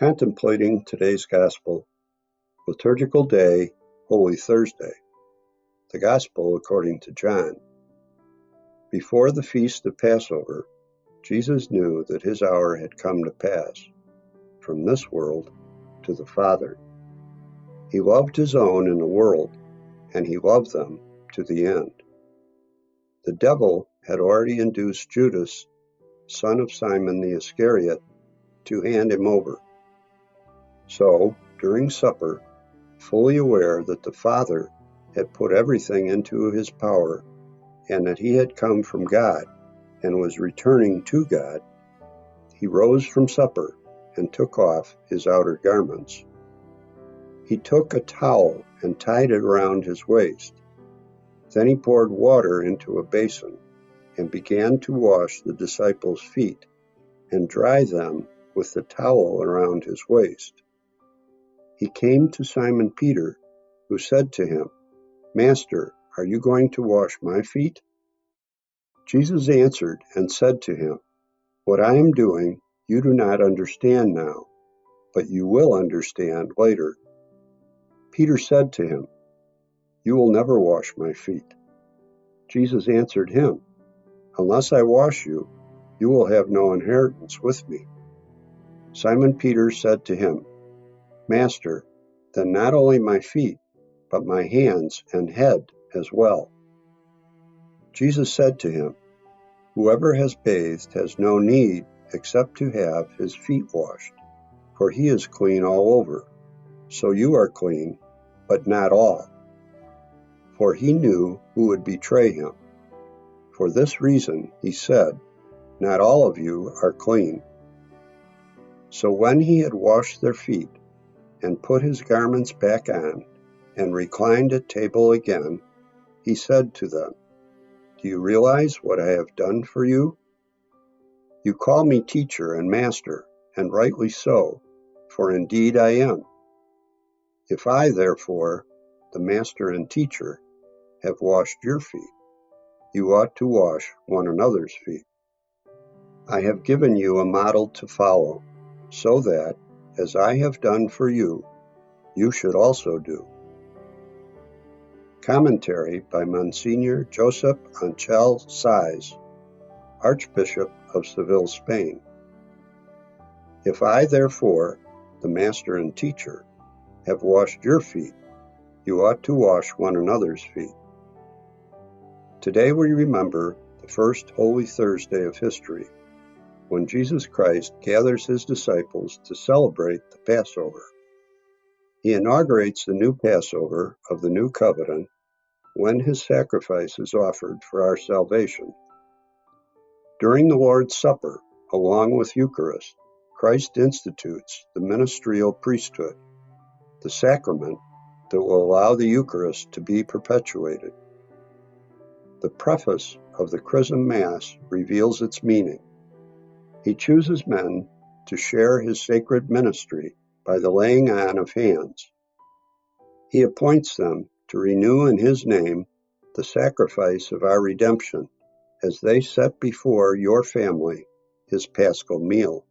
Contemplating today's Gospel, Liturgical Day, Holy Thursday. The Gospel according to John. Before the feast of Passover, Jesus knew that his hour had come to pass from this world to the Father. He loved his own in the world, and he loved them to the end. The devil had already induced Judas, son of Simon the Iscariot, to hand him over. So, during supper, fully aware that the Father had put everything into his power and that he had come from God and was returning to God, he rose from supper and took off his outer garments. He took a towel and tied it around his waist. Then he poured water into a basin and began to wash the disciples' feet and dry them with the towel around his waist. He came to Simon Peter, who said to him, "Master, are you going to wash my feet?" Jesus answered and said to him, "What I am doing you do not understand now, but you will understand later." Peter said to him, "You will never wash my feet." Jesus answered him, "Unless I wash you, you will have no inheritance with me." Simon Peter said to him, "Master, then not only my feet, but my hands and head as well." Jesus said to him, "Whoever has bathed has no need except to have his feet washed, for he is clean all over. So you are clean, but not all." For he knew who would betray him. For this reason he said, "Not all of you are clean." So when he had washed their feet, and put his garments back on, and reclined at table again, he said to them, "Do you realize what I have done for you? You call me teacher and master, and rightly so, for indeed I am. If I, therefore, the master and teacher, have washed your feet, you ought to wash one another's feet. I have given you a model to follow, so that, as I have done for you, you should also do." Commentary by Monsignor José Ángel SAIZ, Archbishop of Seville, Spain. If I, therefore, the master and teacher, have washed your feet, you ought to wash one another's feet. Today we remember the first Holy Thursday of history, when Jesus Christ gathers his disciples to celebrate the Passover. He inaugurates the new Passover of the new covenant when his sacrifice is offered for our salvation. During the Lord's Supper, along with Eucharist, Christ institutes the ministerial priesthood, the sacrament that will allow the Eucharist to be perpetuated. The preface of the Chrism Mass reveals its meaning. He chooses men to share his sacred ministry by the laying on of hands. He appoints them to renew in his name the sacrifice of our redemption as they set before your family his paschal meal.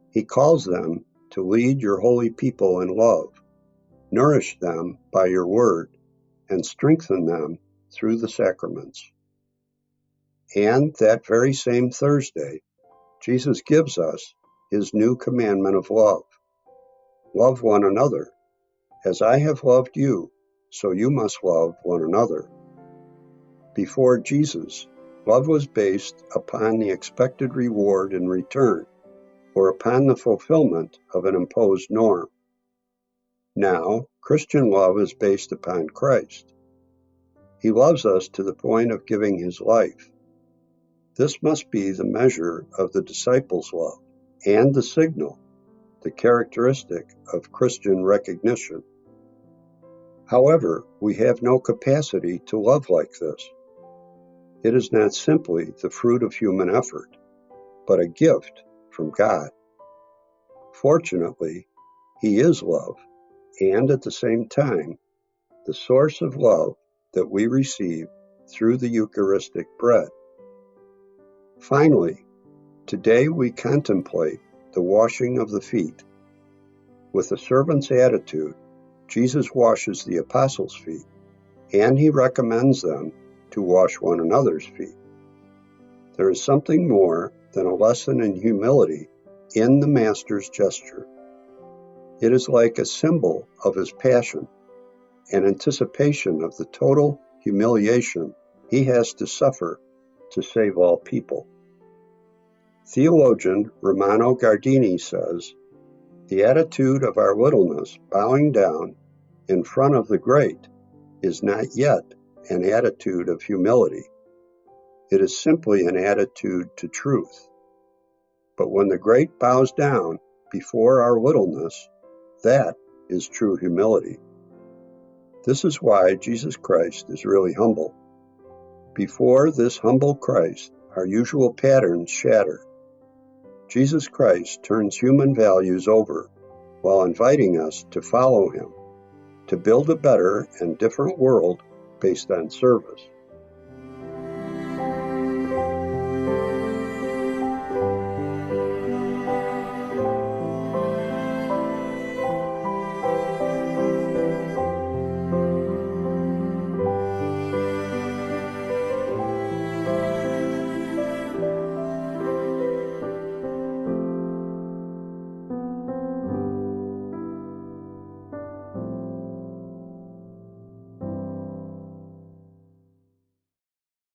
He calls them to lead your holy people in love, nourish them by your word, and strengthen them through the sacraments. And that very same Thursday, Jesus gives us his new commandment of love. Love one another. As I have loved you, so you must love one another. Before Jesus, love was based upon the expected reward in return, or upon the fulfillment of an imposed norm. Now, Christian love is based upon Christ. He loves us to the point of giving his life. This must be the measure of the disciples' love, and the signal, the characteristic of Christian recognition. However, we have no capacity to love like this. It is not simply the fruit of human effort, but a gift from God. Fortunately, he is love, and at the same time, the source of love that we receive through the Eucharistic bread. Finally, today we contemplate the washing of the feet With a servant's attitude, Jesus washes the apostles' feet, and he recommends them to wash one another's feet. There is something more than a lesson in humility in the Master's gesture. It is like a symbol of his passion, an anticipation of the total humiliation he has to suffer to save all people. Theologian Romano Guardini says, "The attitude of our littleness bowing down in front of the great is not yet an attitude of humility. It is simply an attitude to truth. But when the great bows down before our littleness, that is true humility." This is why Jesus Christ is really humble. Before this humble Christ, our usual patterns shatter. Jesus Christ turns human values over while inviting us to follow him, to build a better and different world based on service.